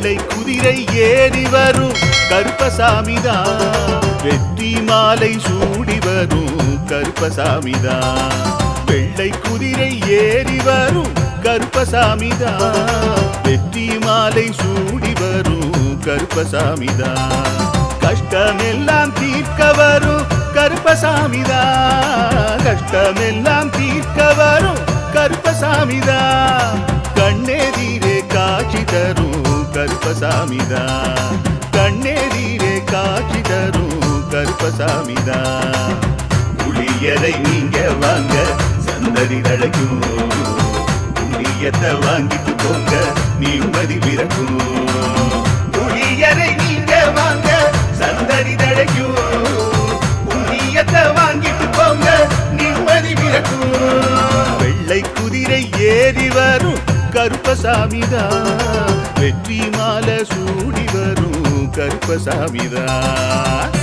வெள்ளை குதிரை ஏறி வரும் கருப்பசாமிதான் வெற்றி மாலை சூடி வரும் கருப்பசாமிதான் வெள்ளை குதிரை ஏறி வரும் கருப்பசாமிதான் வெற்றி மாலை சூடி வரும் கருப்பசாமிதான் கஷ்டமெல்லாம் தீர்க்க வரும் கருப்பசாமிதான் கஷ்டமெல்லாம் தீர்க்க வரும் கருப்பசாமிதான் கண்ணெதிரே காட்சி தரும் கருப்பசாமிதான் கண்ணெதிரே காட்சி தரும் கருப்பசாமிதான் புளியரை நீங்க வாங்க சந்ததி தழைக்கும் புண்ணியத்தை வாங்கிட்டு போங்க நிம்மதி பிறக்கும் புளியரை நீங்க வாங்க சந்ததி தழைக்கும் புண்ணியத்தை வாங்கிட்டு போங்க நிம்மதி பிறக்கும் வெள்ளை குதிரை ஏறி வரும் கருப்பசாமிதான் வெற்றி மாலை சூடி வரும் கருப்பசாமிதான்